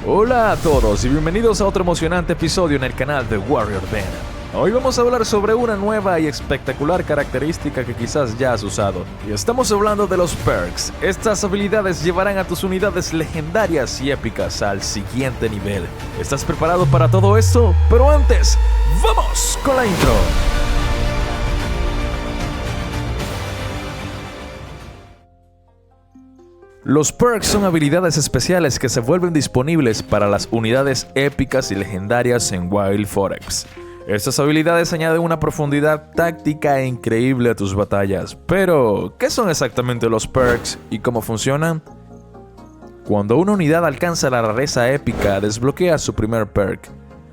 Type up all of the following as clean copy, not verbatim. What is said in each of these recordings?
Hola a todos y bienvenidos a otro emocionante episodio en el canal de Warrior Den. Hoy vamos a hablar sobre una nueva y espectacular característica que quizás ya has usado. Y estamos hablando de los perks. Estas habilidades llevarán a tus unidades legendarias y épicas al siguiente nivel. ¿Estás preparado para todo esto? Pero antes, ¡vamos con la intro! Los perks son habilidades especiales que se vuelven disponibles para las unidades épicas y legendarias en Wild Forex. Estas habilidades añaden una profundidad táctica increíble a tus batallas. Pero, ¿qué son exactamente los perks y cómo funcionan? Cuando una unidad alcanza la rareza épica, desbloquea su primer perk.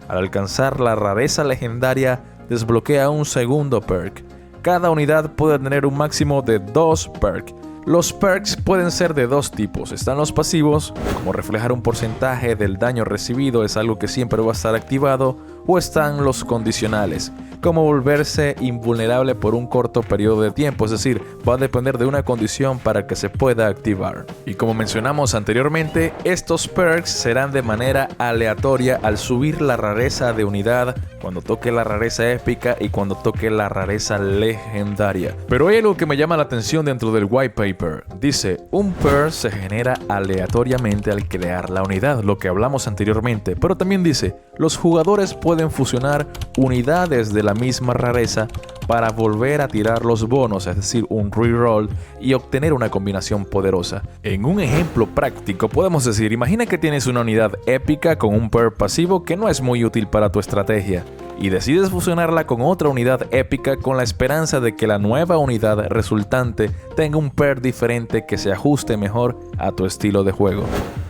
Al alcanzar la rareza legendaria, desbloquea un segundo perk. Cada unidad puede tener un máximo de 2 perks. Los perks pueden ser de dos tipos. Están los pasivos, como reflejar un porcentaje del daño recibido, es algo que siempre va a estar activado, o están los condicionales, como volverse invulnerable por un corto periodo de tiempo, es decir, va a depender de una condición para que se pueda activar. Y como mencionamos anteriormente, estos perks serán de manera aleatoria al subir la rareza de unidad, cuando toque la rareza épica y cuando toque la rareza legendaria. Pero hay algo que me llama la atención dentro del white paper. Dice, un perk se genera aleatoriamente al crear la unidad, lo que hablamos anteriormente, pero también dice, los jugadores pueden fusionar unidades de la misma rareza para volver a tirar los bonos, es decir, un reroll, y obtener una combinación poderosa. En un ejemplo práctico podemos decir, imagina que tienes una unidad épica con un perk pasivo que no es muy útil para tu estrategia, y decides fusionarla con otra unidad épica con la esperanza de que la nueva unidad resultante tenga un perk diferente que se ajuste mejor a tu estilo de juego.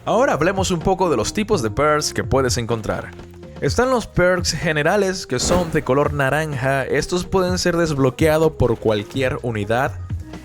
Ahora hablemos un poco de los tipos de perks que puedes encontrar. Están los perks generales que son de color naranja, estos pueden ser desbloqueados por cualquier unidad.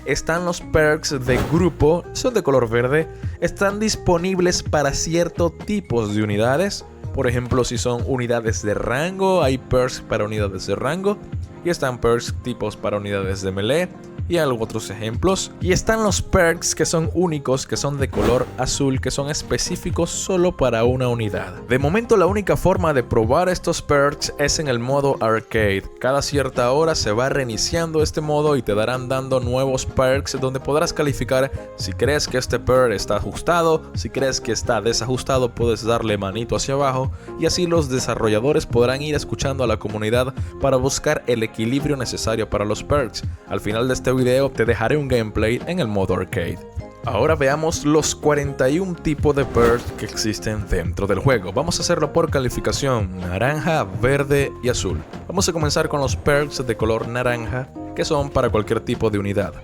Están los perks de grupo, son de color verde, están disponibles para ciertos tipos de unidades. Por ejemplo, si son unidades de rango, hay perks para unidades de rango. Y están perks tipos para unidades de melee. Y algunos otros ejemplos. Y están los perks que son únicos, que son de color azul, que son específicos solo para una unidad. De momento la única forma de probar estos perks es en el modo arcade. Cada cierta hora se va reiniciando este modo y te darán dando nuevos perks donde podrás calificar si crees que este perk está ajustado, si crees que está desajustado puedes darle manito hacia abajo y así los desarrolladores podrán ir escuchando a la comunidad para buscar el equilibrio necesario para los perks. Al final de este video te dejaré un gameplay en el modo arcade. Ahora veamos los 41 tipos de perks que existen dentro del juego. Vamos a hacerlo por calificación, naranja, verde y azul. Vamos a comenzar con los perks de color naranja, que son para cualquier tipo de unidad.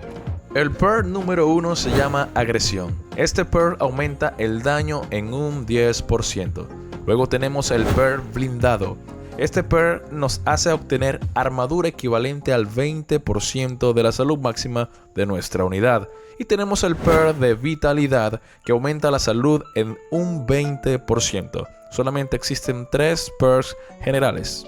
El perk número 1 se llama agresión. Este perk aumenta el daño en un 10%. Luego tenemos el perk blindado. Este perk nos hace obtener armadura equivalente al 20% de la salud máxima de nuestra unidad. Y tenemos el perk de vitalidad que aumenta la salud en un 20%. Solamente existen 3 perks generales.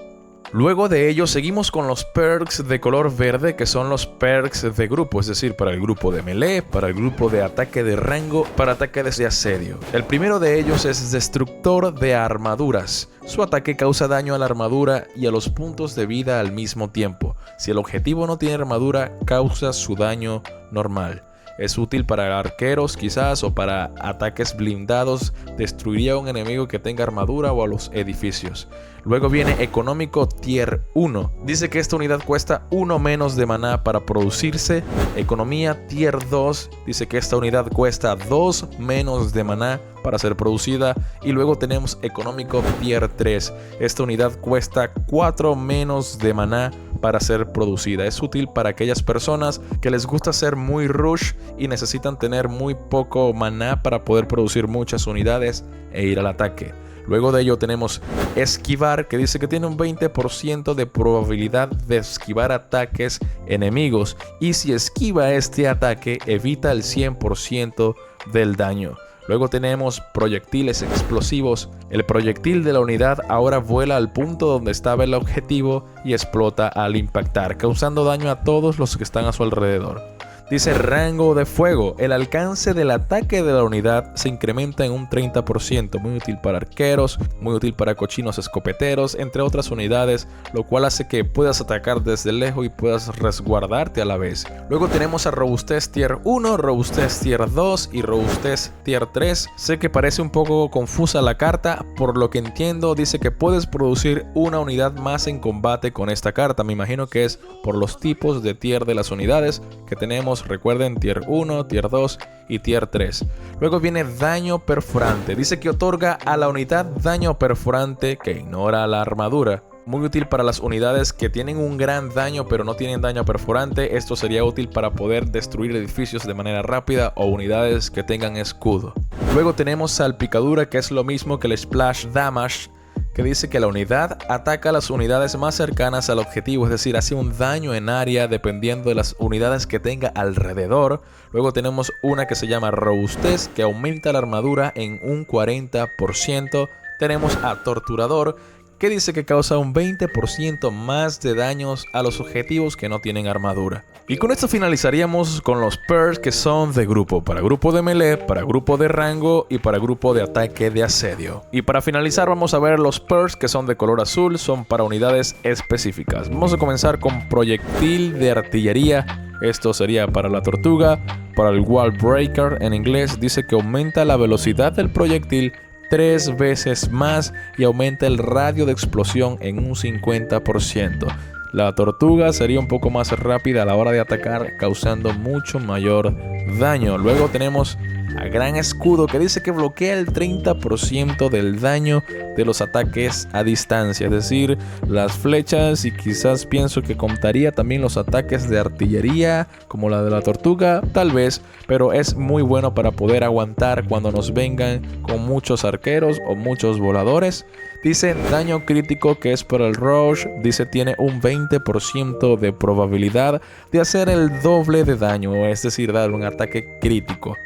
Luego de ello seguimos con los perks de color verde que son los perks de grupo, es decir, para el grupo de melee, para el grupo de ataque de rango, para ataque de asedio. El primero de ellos es destructor de armaduras. Su ataque causa daño a la armadura y a los puntos de vida al mismo tiempo. Si el objetivo no tiene armadura, causa su daño normal. Es útil para arqueros quizás o para ataques blindados, destruiría a un enemigo que tenga armadura o a los edificios. Luego viene económico tier 1. Dice que esta unidad cuesta 1 menos de maná para producirse. Economía tier 2. Dice que esta unidad cuesta 2 menos de maná para ser producida. Y luego tenemos económico tier 3. Esta unidad cuesta 4 menos de maná para ser producida. Es útil para aquellas personas que les gusta ser muy rush y necesitan tener muy poco maná para poder producir muchas unidades e ir al ataque. Luego de ello tenemos esquivar, que dice que tiene un 20% de probabilidad de esquivar ataques enemigos y si esquiva este ataque evita el 100% del daño. Luego tenemos proyectiles explosivos. El proyectil de la unidad ahora vuela al punto donde estaba el objetivo y explota al impactar, causando daño a todos los que están a su alrededor. Dice rango de fuego. El alcance del ataque de la unidad se incrementa en un 30%. Muy útil para arqueros, muy útil para cochinos escopeteros, entre otras unidades, lo cual hace que puedas atacar desde lejos y puedas resguardarte a la vez. Luego tenemos a robustez tier 1, robustez tier 2 y robustez tier 3. Sé que parece un poco confusa la carta, por lo que entiendo dice que puedes producir una unidad más en combate con esta carta. Me imagino que es por los tipos de tier de las unidades que tenemos. Recuerden, tier 1, tier 2 y tier 3. Luego viene daño perforante. Dice que otorga a la unidad daño perforante que ignora la armadura. Muy útil para las unidades que tienen un gran daño pero no tienen daño perforante. Esto sería útil para poder destruir edificios de manera rápida o unidades que tengan escudo. Luego tenemos salpicadura, que es lo mismo que el splash damage, que dice que la unidad ataca a las unidades más cercanas al objetivo, es decir, hace un daño en área dependiendo de las unidades que tenga alrededor. Luego tenemos una que se llama robustez, que aumenta la armadura en un 40%. Tenemos a torturador, que dice que causa un 20% más de daños a los objetivos que no tienen armadura. Y con esto finalizaríamos con los perks que son de grupo, para grupo de melee, para grupo de rango y para grupo de ataque de asedio. Y para finalizar vamos a ver los perks que son de color azul, son para unidades específicas. Vamos a comenzar con proyectil de artillería. Esto sería para la tortuga, para el wall breaker en inglés. Dice que aumenta la velocidad del proyectil 3 veces más y aumenta el radio de explosión en un 50%. La tortuga sería un poco más rápida a la hora de atacar, causando mucho mayor daño. Luego tenemos a gran escudo, que dice que bloquea el 30% del daño de los ataques a distancia, es decir, las flechas, y quizás pienso que contaría también los ataques de artillería como la de la tortuga, tal vez, pero es muy bueno para poder aguantar cuando nos vengan con muchos arqueros o muchos voladores. Dice daño crítico, que es para el rush. Dice tiene un 20% de probabilidad de hacer el doble de daño, es decir, dar un ataque crítico.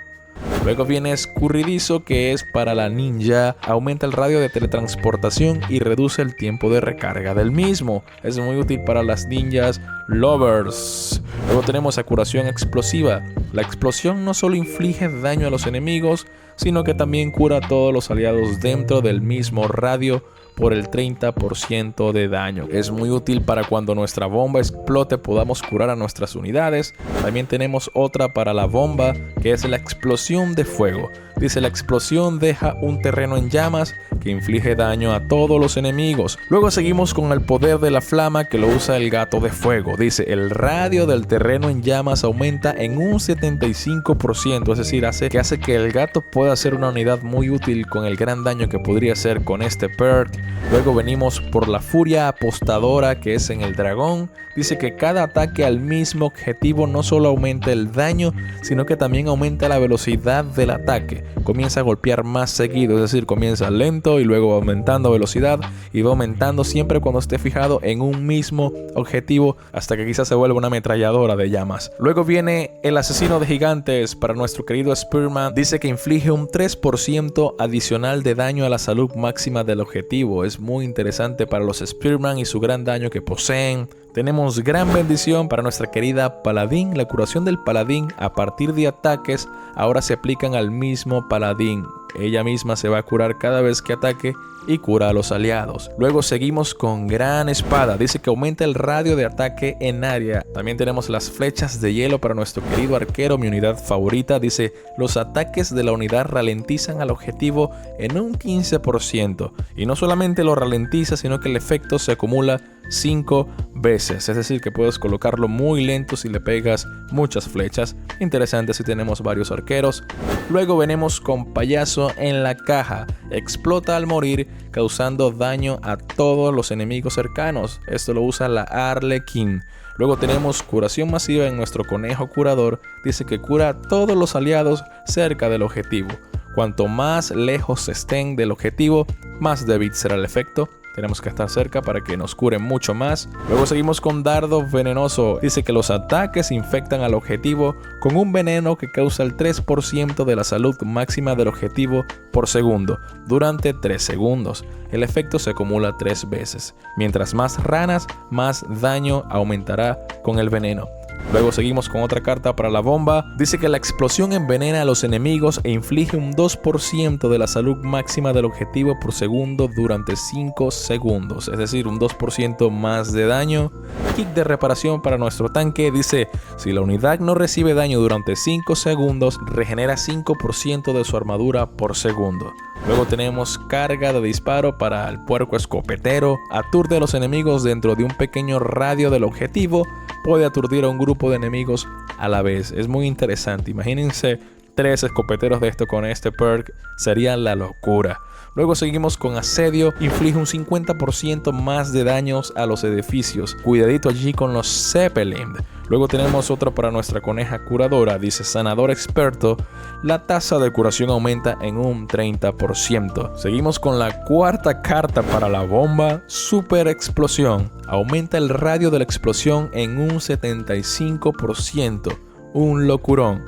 Luego viene escurridizo, que es para la ninja. Aumenta el radio de teletransportación y reduce el tiempo de recarga del mismo. Es muy útil para las ninjas lovers. Luego tenemos a curación explosiva. La explosión no solo inflige daño a los enemigos, sino que también cura a todos los aliados dentro del mismo radio por el 30% de daño. Es muy útil para cuando nuestra bomba explote podamos curar a nuestras unidades. También tenemos otra para la bomba, que es la explosión de fuego. Dice la explosión deja un terreno en llamas que inflige daño a todos los enemigos. Luego seguimos con el poder de la flama, que lo usa el gato de fuego. Dice el radio del terreno en llamas aumenta en un 75%, es decir, hace que el gato pueda ser una unidad muy útil con el gran daño que podría hacer con este perk. Luego venimos por la furia apostadora, que es en el dragón. Dice que cada ataque al mismo objetivo no solo aumenta el daño, sino que también aumenta la velocidad del ataque. Comienza a golpear más seguido, es decir, comienza lento y luego va aumentando velocidad y va aumentando siempre cuando esté fijado en un mismo objetivo, hasta que quizás se vuelva una ametralladora de llamas. Luego viene el asesino de gigantes para nuestro querido Spearman. Dice que inflige un 3% adicional de daño a la salud máxima del objetivo. Es muy interesante para los Spearman y su gran daño que poseen. Tenemos gran bendición para nuestra querida paladín. La curación del paladín a partir de ataques ahora se aplican al mismo paladín. Ella misma se va a curar cada vez que ataque y cura a los aliados. Luego seguimos con gran espada. Dice que aumenta el radio de ataque en área. También tenemos las flechas de hielo para nuestro querido arquero, mi unidad favorita. Dice los ataques de la unidad ralentizan al objetivo en un 15%. Y no solamente lo ralentiza, sino que el efecto se acumula 5 veces, es decir que puedes colocarlo muy lento si le pegas muchas flechas. Interesante si tenemos varios arqueros. Luego venimos con payaso en la caja. Explota al morir, causando daño a todos los enemigos cercanos. Esto lo usa la Arlequín. Luego tenemos curación masiva en nuestro conejo curador. Dice que cura a todos los aliados cerca del objetivo. Cuanto más lejos estén del objetivo, más débil será el efecto. Tenemos que estar cerca para que nos curen mucho más. Luego seguimos con dardo venenoso. Dice que los ataques infectan al objetivo con un veneno que causa el 3% de la salud máxima del objetivo por segundo durante 3 segundos. El efecto se acumula 3 veces. Mientras más ranas, más daño aumentará con el veneno. Luego seguimos con otra carta para la bomba. Dice que la explosión envenena a los enemigos e inflige un 2% de la salud máxima del objetivo por segundo durante 5 segundos. Es decir, un 2% más de daño. Kit de reparación para nuestro tanque. Dice, si la unidad no recibe daño durante 5 segundos, regenera 5% de su armadura por segundo. Luego tenemos carga de disparo para el puerco escopetero. Aturde a los enemigos dentro de un pequeño radio del objetivo. Puede aturdir a un grupo de enemigos a la vez. Es muy interesante. Imagínense 3 escopeteros de esto con este perk. Sería la locura. Luego seguimos con asedio. Inflige un 50% más de daños a los edificios. Cuidadito allí con los Zeppelin. Luego tenemos otro para nuestra coneja curadora. Dice sanador experto. La tasa de curación aumenta en un 30%. Seguimos con la cuarta carta para la bomba. Super explosión. Aumenta el radio de la explosión en un 75%. Un locurón.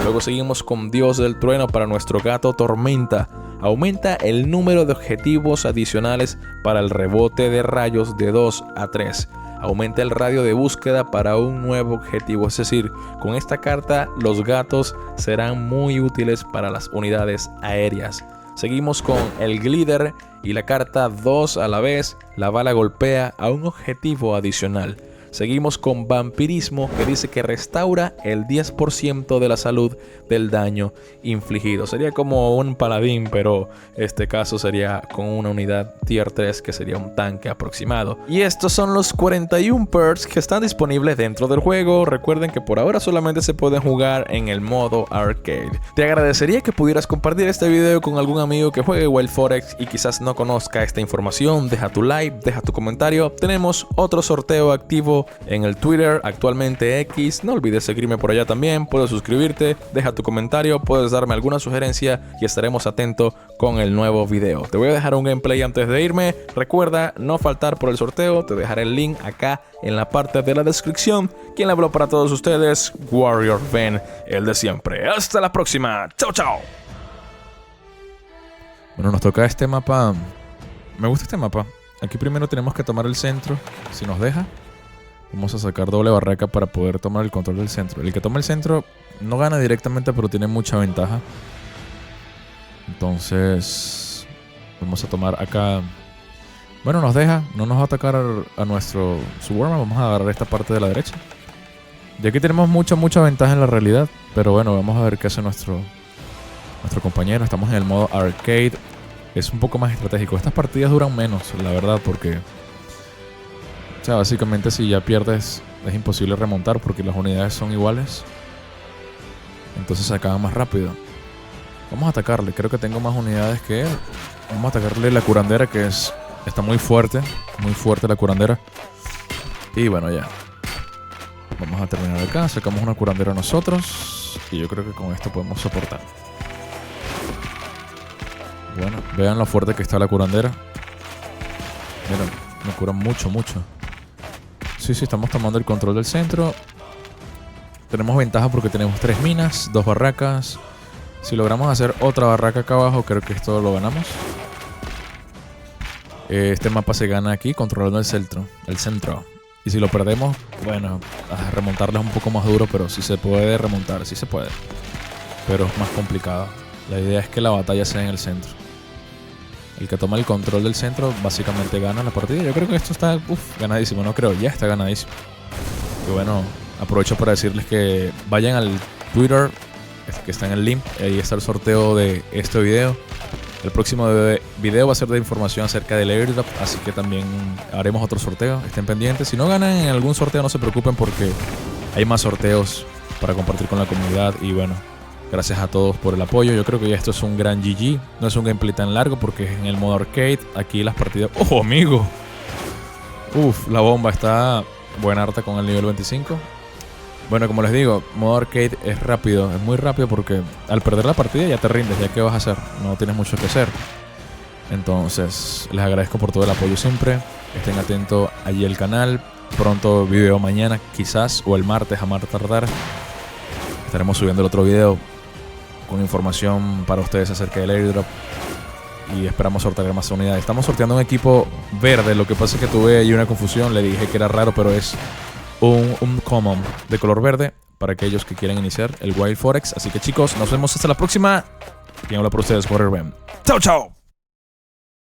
Luego seguimos con Dios del Trueno para nuestro gato Tormenta. Aumenta el número de objetivos adicionales para el rebote de rayos de 2 a 3. Aumenta el radio de búsqueda para un nuevo objetivo. Es decir, con esta carta los gatos serán muy útiles para las unidades aéreas. Seguimos con el glider y la carta 2 a la vez. La bala golpea a un objetivo adicional. Seguimos con vampirismo, que dice que restaura el 10% de la salud del daño infligido. Sería como un paladín, pero este caso sería con una unidad tier 3, que sería un tanque aproximado. Y estos son los 41 perks que están disponibles dentro del juego. Recuerden que por ahora solamente se pueden jugar en el modo arcade. Te agradecería que pudieras compartir este video con algún amigo que juegue Wild Forex y quizás no conozca esta información. Deja tu like, deja tu comentario. Tenemos otro sorteo activo en el Twitter, actualmente X. No olvides seguirme por allá también. Puedes suscribirte, deja tu comentario, puedes darme alguna sugerencia y estaremos atentos con el nuevo video. Te voy a dejar un gameplay antes de irme. Recuerda no faltar por el sorteo. Te dejaré el link acá en la parte de la descripción. Quien le habló para todos ustedes, Warrior Ben, el de siempre. Hasta la próxima. Chao, chao. Bueno, nos toca este mapa. Me gusta este mapa. Aquí primero tenemos que tomar el centro. Si nos deja, vamos a sacar doble barraca para poder tomar el control del centro. El que toma el centro no gana directamente, pero tiene mucha ventaja. Entonces vamos a tomar acá. Bueno, nos deja. No nos va a atacar a nuestro Swarm. Vamos a agarrar esta parte de la derecha. Y aquí tenemos mucha ventaja en la realidad. Pero bueno, vamos a ver qué hace nuestro compañero. Estamos en el modo arcade. Es un poco más estratégico. Estas partidas duran menos, la verdad, porque... O sea, básicamente si ya pierdes es imposible remontar porque las unidades son iguales. Entonces se acaban más rápido. Vamos a atacarle. Creo que tengo más unidades que él. Vamos a atacarle la curandera, que está muy fuerte. Muy fuerte la curandera. Y bueno, ya. Vamos a terminar acá. Sacamos una curandera nosotros. Y yo creo que con esto podemos soportar. Bueno, vean lo fuerte que está la curandera. Miren, me cura mucho. Sí, estamos tomando el control del centro. Tenemos ventaja porque tenemos 3 minas, 2 barracas. Si logramos hacer otra barraca acá abajo, creo que esto lo ganamos. Este mapa se gana aquí controlando el centro. Y si lo perdemos, bueno, a remontarla es un poco más duro, pero sí se puede remontar, sí se puede. Pero es más complicado. La idea es que la batalla sea en el centro. El que toma el control del centro básicamente gana la partida. Yo creo que esto está ganadísimo. No creo, ya está ganadísimo. Y bueno, aprovecho para decirles que vayan al Twitter, que está en el link. Ahí está el sorteo de este video. El próximo video va a ser de información acerca del airdrop, así que también haremos otro sorteo. Estén pendientes. Si no ganan en algún sorteo, no se preocupen porque hay más sorteos para compartir con la comunidad. Y bueno, gracias a todos por el apoyo. Yo creo que ya esto es un gran GG. No es un gameplay tan largo porque es en el modo arcade. Aquí las partidas... ¡Oh, amigo! La bomba está buena harta con el nivel 25. Bueno, como les digo, modo arcade es rápido. Es muy rápido porque al perder la partida ya te rindes. ¿Ya qué vas a hacer? No tienes mucho que hacer. Entonces, les agradezco por todo el apoyo siempre. Estén atentos allí al canal. Pronto video mañana, quizás, o el martes a más tardar. Estaremos subiendo el otro video con información para ustedes acerca del airdrop y esperamos sortear más unidades. Estamos sorteando un equipo verde. Lo que pasa es que tuve ahí una confusión. Le dije que era raro, pero es un common de color verde para aquellos que quieran iniciar el Wild Forex. Así que chicos, nos vemos hasta la próxima. Quien habla por ustedes, Warrior Ben. ¡Chao, chao!